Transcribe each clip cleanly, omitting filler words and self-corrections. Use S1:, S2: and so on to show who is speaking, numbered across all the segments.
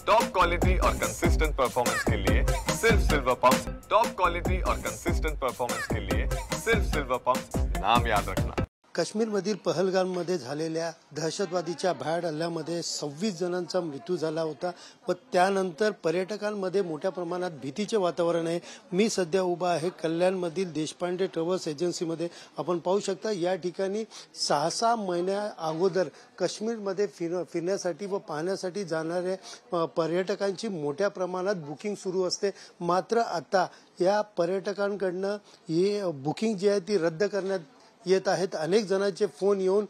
S1: Top quality और consistent performance के लिए सिर्फ सिल्वर पंप्स। टॉप क्वालिटी और कंसिस्टेंट परफॉर्मेंस के लिए सिर्फ सिल्वर पंप्स, नाम याद रखना।
S2: काश्मीरमधील पहलगाममध्ये झालेल्या दहशतवादीच्या भ्याड हल्ल्यामध्ये 26 जणांचा मृत्यू झाला होता व त्यानंतर पर्यटकांमध्ये मोठ्या प्रमाणात भीतीचे वातावरण आहे। मी सध्या उभा आहे कल्याणमधील देशपांडे ट्रॅव्हल्स एजन्सीमध्ये। आपण पाहू शकता या ठिकाणी 6 महिन्या अगोदर काश्मीरमध्ये फिरण्यासाठी व पाहण्यासाठी जाणाऱ्या पर्यटकांची मोठ्या प्रमाणात बुकिंग सुरू असते। मात्र आता या पर्यटकांकडनं ही बुकिंग जी आहे ती रद्द करण्यात येत आहेत। अनेक जणांचे फोन येऊन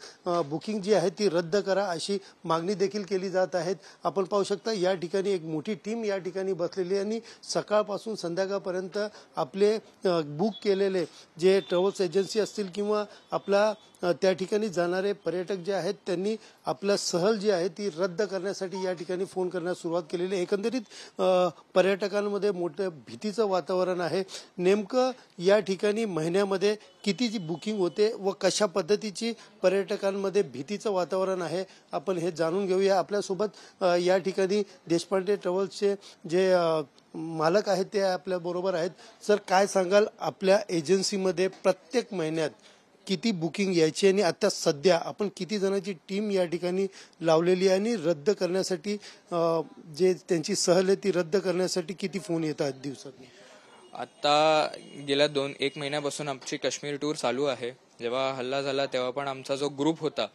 S2: बुकिंग जी आहे ती रद्द करा अशी मागणी देखील केली जात आहे। आपण पाहू शकता या ठिकाणी एक मोठी टीम या ठिकाणी बसलेली आहे आणि सकाळपासून संध्याकाळपर्यंत आपले बुक केलेले जे ट्रॅव्हल्स एजन्सी असतील किंवा आपला त्या ठिकाणी जाणारे पर्यटक जे आहेत त्यांनी आपला सहल जी आहे ती रद्द करण्यासाठी या ठिकाणी फोन करण्यास सुरुवात केलेली आहे। एकंदरीत पर्यटकांमध्ये मोठं भीतीचं वातावरण आहे। नेमकं या ठिकाणी महिन्यामध्ये कितीची बुकिंग होते व कशा पद्धतीची पर्यटकांमध्ये भीतीचं वातावरण आहे आपण हे जाणून घेऊया। आपल्यासोबत या ठिकाणी देशपांडे ट्रॅव्हल्सचे जे मालक आहेत ते आपल्या बरोबर आहेत। सर, काय सांगाल, आपल्या एजन्सीमध्ये प्रत्येक महिन्यात किती बुकिंग यायची आणि आता सध्या आपण किती जणांची टीम या ठिकाणी लावलेली आहे आणि रद्द करण्यासाठी जे त्यांची सहल आहे ती रद्द करण्यासाठी किती फोन येतात दिवसात?
S3: आता गेल्या 1 महिन्यापासून आमची काश्मीर टूर चालू आहे। जेव्हा हल्ला झाला तेव्हा पण आमचा जो ग्रुप होता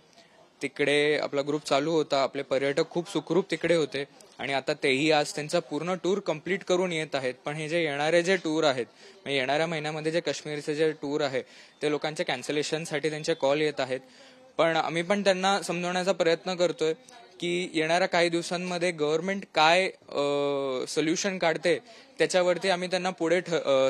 S3: तिकडे आपला ग्रुप चालू होता। आपले पर्यटक खूप सुखरूप तिकडे होते आणि आता तेही आज त्यांचा पूर्ण टूर कंप्लीट करून येत आहेत। पण हे जे येणारे जे टूर आहेत, येणाऱ्या महिन्यामध्ये जे काश्मीरचे जे टूर आहे ते लोकांच्या कॅन्सलेशनसाठी त्यांचे कॉल येत आहेत। पण आम्ही पण त्यांना समजवण्याचा प्रयत्न करतोय की येणाऱ्या काही दिवसांमध्ये गव्हर्नमेंट काय सोल्युशन काढते त्याच्यावरती आम्ही त्यांना पुढे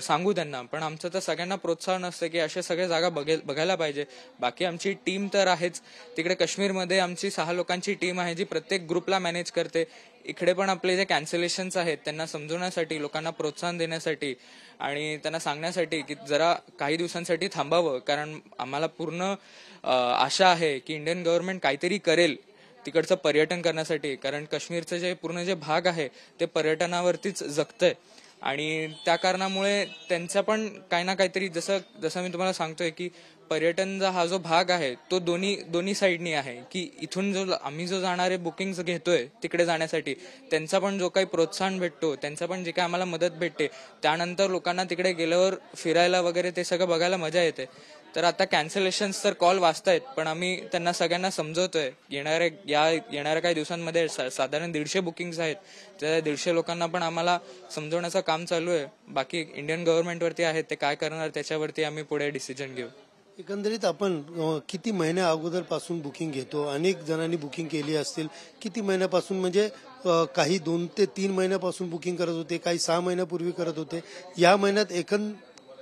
S3: सांगू त्यांना। पण आमचं तर सगळ्यांना प्रोत्साहन असतं की अशा सगळ्या जागा बघायला पाहिजे। बाकी आमची टीम तर आहेच तिकडे काश्मीरमध्ये, आमची 6 लोकांची टीम आहे जी प्रत्येक ग्रुपला मॅनेज करते। इकडे पण आपले जे कॅन्सलेशन्स आहेत त्यांना समजवण्यासाठी, लोकांना प्रोत्साहन देण्यासाठी आणि त्यांना सांगण्यासाठी की जरा काही दिवसांसाठी थांबावं, कारण आम्हाला पूर्ण आशा आहे की इंडियन गव्हर्नमेंट काहीतरी करेल तिकडचं पर्यटन करण्यासाठी। कारण काश्मीरचं जे पूर्ण जे भाग आहे ते पर्यटनावरतीच जगतंय आणि त्या कारणामुळे त्यांचा पण काही ना काहीतरी, जसं मी तुम्हाला सांगतोय की पर्यटनचा हा जो भाग आहे तो दोन्ही साईडनी आहे की इथून आम्ही जो जाणारे बुकिंग घेतोय तिकडे जाण्यासाठी त्यांचा पण जो काही प्रोत्साहन भेटतो, त्यांचा पण जे काही आम्हाला मदत भेटते, त्यानंतर लोकांना तिकडे गेल्यावर फिरायला वगैरे ते सगळं बघायला मजा येते। तर आता कॅन्सलेशन्स तर कॉल वाचतायत, पण आम्ही त्यांना सगळ्यांना समजवतोय येणाऱ्या काही दिवसांमध्ये साधारण 150 बुकिंग्स आहेत, त्या 150 लोकांना पण आम्हाला समजवण्याचं काम चालू आहे। बाकी इंडियन गव्हर्नमेंटवरती आहे ते काय करणार त्याच्यावरती आम्ही पुढे डिसिजन घेऊ।
S2: एकंदरीत आपण किती महिन्या अगोदर पासून बुकिंग घेतो? अनेक जणांनी बुकिंग केली असतील। किती महिन्यापासून, म्हणजे काही 2 ते 3 महिन्यापासून बुकिंग करत होते, काही 6 महिन्यापूर्वी करत होते। या महिन्यात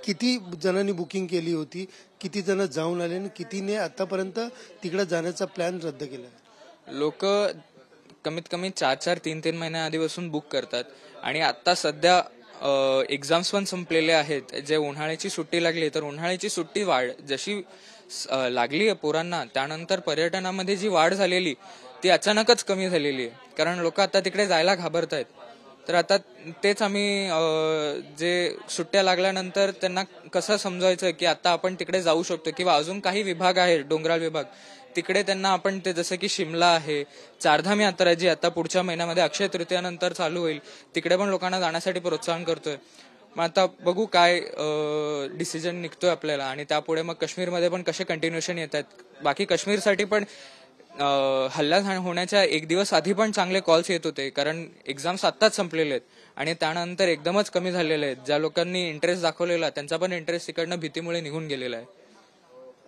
S2: किती जणांनी बुकिंग केली होती, किती जण जाऊन आले आणि कितीने आतापर्यंत तिकडे जाण्याचा प्लॅन रद्द केला?
S3: लोक कमीत कमी 4-4, 3-3 महिन्या आधीपासून बुक करतात आणि आता सध्या एक्झाम्स पण संपलेले आहेत। जे उन्हाळ्याची सुट्टी लागली तर उन्हाळ्याची सुट्टी जशी लागली आहे पोरांना, त्यानंतर पर्यटनामध्ये जी वाढ झालेली ती अचानकच कमी झालेली आहे, कारण लोक आता तिकडे जायला घाबरतायत। तर आता तेच आम्ही जे सुट्ट्या लागल्यानंतर त्यांना कसं समजायचं की आता आपण तिकडे जाऊ शकतो, किंवा अजून काही विभाग आहे डोंगराळ विभाग तिकडे त्यांना आपण ते, जसं की शिमला आहे, चारधाम यात्रा जी आता पुढच्या महिन्यामध्ये अक्षय तृतीयानंतर चालू होईल, तिकडे पण लोकांना जाण्यासाठी प्रोत्साहन करतोय। मग आता बघू काय डिसिजन निघतोय आपल्याला आणि त्यापुढे मग काश्मीरमध्ये पण कसे कंटिन्युएशन येत आहेत। बाकी काश्मीरसाठी पण हल्ला होण्याच्या 1 दिवस आधी पण चांगले कॉल्स येत होते, कारण एक्झाम्स आत्ताच संपलेले आहेत आणि त्यानंतर एकदमच कमी झालेले आहेत। ज्या लोकांनी इंटरेस्ट दाखवलेला त्यांचा पण इंटरेस्ट तिकडनं भीतीमुळे निघून गेलेला आहे।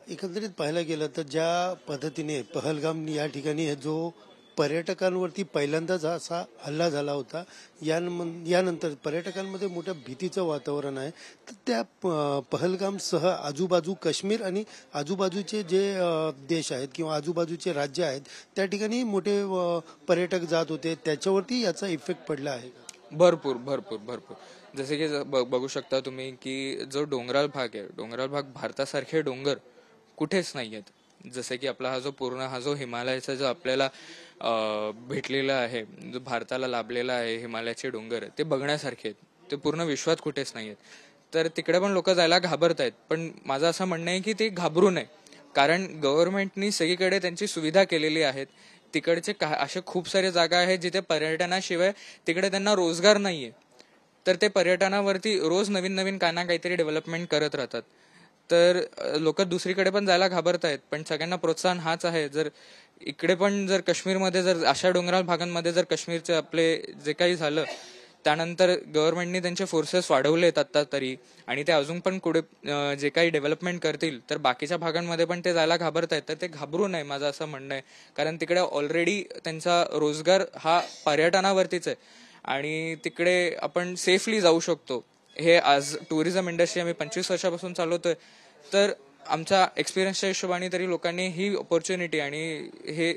S2: एकंदरीत पाहायला गेलं तर ज्या पद्धतीने पहलगाम या ठिकाणी जो पर्यटकांवरती पहिल्यांदाच असा हल्ला झाला होता, यानंतर पर्यटकांमध्ये मोठ्या भीतीचं वातावरण आहे। तर त्या पहलगामसह आजूबाजू काश्मीर आणि आजूबाजूचे जे देश आहेत किंवा आजूबाजूचे राज्य आहेत त्या ठिकाणी मोठे पर्यटक जात होते, त्याच्यावरती याचा इफेक्ट पडला आहे?
S3: भरपूर भरपूर भरपूर जसे की बघू शकता तुम्ही की जो डोंगराळ भाग आहे, डोंगराळ भाग भारतासारखे डोंगर कुठेच नाहीयेत। जसे की आपला हा जो हिमालयाचा जो आपल्याला भेटलेला आहे, जो भारताला लाभलेला आहे हिमालयाचे डोंगर, ते बघण्यासारखे आहेत. ते पूर्ण विश्वात कुठेच नाही आहेत. तर तिकडे पण लोक जायला घाबरत आहेत. पण माझं असं म्हणणं आहे की ते घाबरू नये, कारण गव्हर्नमेंटनी सगळीकडे त्यांची सुविधा केलेली आहेत. तिकडचे असे खूप सारे जागा आहेत जिथे पर्यटनाशिवाय तिकडे त्यांना रोजगार नाहीये. तर ते पर्यटनावरती रोज नवीन नवीन काही ना काहीतरी डेव्हलपमेंट करत राहतात. तर लोक दुसरीकडे पण जायला घाबरत आहेत. पण सगळ्यांना प्रोत्साहन हाच आहे, जर इकडे पण जर काश्मीरमध्ये जर अशा डोंगराळ भागांमध्ये जर काश्मीरचे आपले जे काही झालं, त्यानंतर गव्हर्नमेंटने त्यांचे फोर्सेस वाढवलेत आता तरी, आणि ते अजून पण पुढे जे काही डेव्हलपमेंट करतील तर बाकीच्या भागांमध्ये पण ते जायला घाबरत आहेत. तर ते घाबरू नये माझं असं म्हणणं आहे, कारण तिकडे ऑलरेडी त्यांचा रोजगार हा पर्यटनावरतीच आहे आणि तिकडे आपण सेफली जाऊ शकतो. हे आज टुरिझम इंडस्ट्री आम्ही 25 वर्षापासून चालवतोय, तर आमच्या एक्सपिरियन्सच्या हिशोबाने तरी लोकांनी ही ऑपॉर्च्युनिटी आणि हे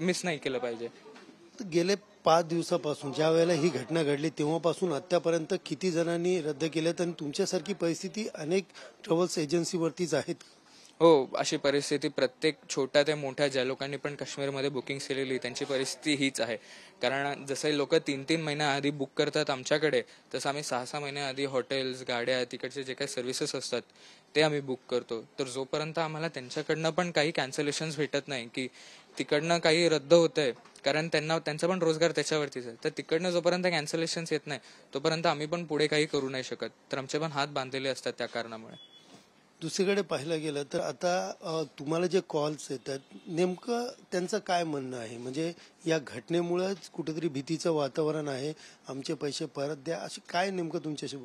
S3: मिस नाही केलं पाहिजे.
S2: गेले 5 दिवसापासून ज्या वेळेला ही घटना घडली तेव्हापासून आतापर्यंत किती जणांनी रद्द केल्यात आणि तुमच्यासारखी परिस्थिती अनेक ट्रॅव्हल्स एजन्सीवरतीच आहेत?
S3: हो, अशी परिस्थिती प्रत्येक छोट्या ते मोठ्या ज्या लोकांनी पण काश्मीरमध्ये बुकिंग केलेली त्यांची परिस्थिती हीच आहे. कारण जसे लोक 3-3 महिन्याआधी बुक करतात आमच्याकडे, तसं आम्ही 6-6 महिन्याआधी हॉटेल्स, गाड्या, तिकडचे जे काही सर्व्हिसेस असतात ते आम्ही बुक करतो. तर जोपर्यंत आम्हाला त्यांच्याकडनं पण काही कॅन्सलेशन्स भेटत नाही, की तिकडनं काही रद्द होतंय, कारण त्यांचा पण रोजगार त्याच्यावरतीच आहे, तर तिकडनं जोपर्यंत कॅन्सलेशन्स येत नाही तोपर्यंत आम्ही पण पुढे काही करू नाही शकत. तर आमचे पण हात बांधलेले असतात त्या कारणामुळे.
S2: दुसरीकडे पाहायला गेलं तर आता तुम्हाला जे कॉल्स येतात नेमकं त्यांचं काय म्हणणं आहे? म्हणजे या घटनेमुळेच कुठेतरी भीतीचं वातावरण आहे, आमचे पैसे परत द्या, अशी काय नेमकं तुमच्याशी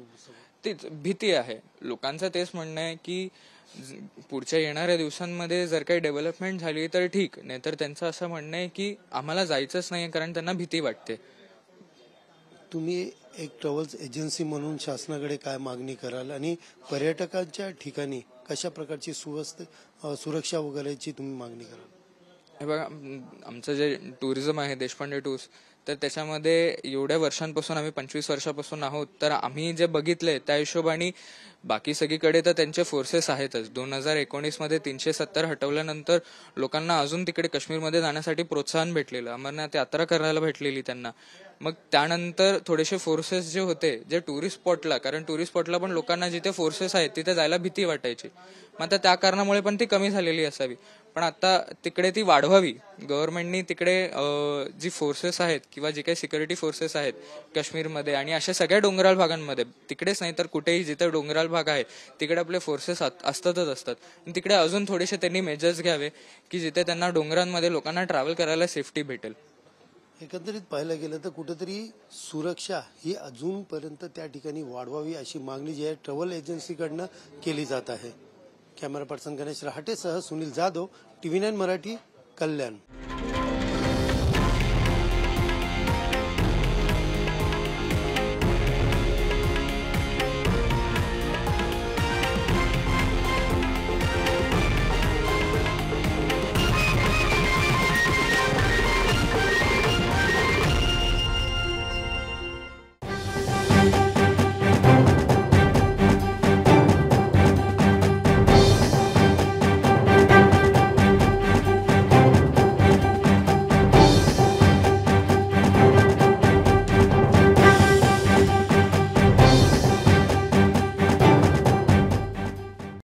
S3: तीच भीती आहे लोकांचं. तेच म्हणणं आहे की पुढच्या येणाऱ्या दिवसांमध्ये जर काही डेव्हलपमेंट झाली तर ठीक, नाहीतर त्यांचं असं म्हणणं आहे की आम्हाला जायचंच नाही, कारण त्यांना भीती वाटते.
S2: तुम्ही एक ट्रॅव्हल्स एजन्सी म्हणून शासनाकडे काय मागणी कराल आणि पर्यटकांच्या ठिकाणी कशा प्रकारची सुरक्षा वगैरेची तुम्ही मागणी कराल?
S3: हे बघा, आमचं जे टुरिझम आहे देशपांडे टूर्स, तर त्याच्यामध्ये एवढ्या वर्षांपासून आम्ही 25 वर्षापासून आहोत. तर आम्ही जे बघितलंय त्या हिशोबाने बाकी सगळीकडे तर त्यांचे फोर्सेस आहेतच. 2019 मध्ये 370 हटवल्यानंतर लोकांना अजून तिकडे काश्मीरमध्ये जाण्यासाठी प्रोत्साहन भेटलेलं, अमरनाथ यात्रा करायला भेटलेली त्यांना. मग त्यानंतर थोडेसे फोर्सेस जे होते जे टुरिस्ट स्पॉटला, कारण टुरिस्ट स्पॉटला पण लोकांना जिथे फोर्सेस आहेत तिथे जायला भीती वाटायची, मग आता त्या कारणामुळे पण ती कमी झालेली असावी. पण आता तिकडे ती वाढवावी गव्हर्नमेंटनी. तिकडे जी फोर्सेस आहेत किंवा जी काही सिक्युरिटी फोर्सेस आहेत काश्मीरमध्ये आणि अशा सगळ्या डोंगराळ भागांमध्ये, तिकडेच नाही तर कुठेही जिथे डोंगराळ भाग आहे तिकडे आपले फोर्सेस असतातच असतात. तिकडे अजून थोडेसे त्यांनी मेजर्स घ्यावे की जिथे त्यांना डोंगरांमध्ये लोकांना ट्रॅव्हल करायला सेफ्टी भेटेल.
S2: एकंदरीत पाहायला गेलं तर कुठेतरी सुरक्षा ही अजूनपर्यंत त्या ठिकाणी वाढवावी अशी मागणी जी आहे ट्रॅव्हल एजन्सीकडनं केली जात आहे. कॅमेरा पर्सन गणेश रहाटेसह सुनील जाधव, TV9 मराठी, कल्याण.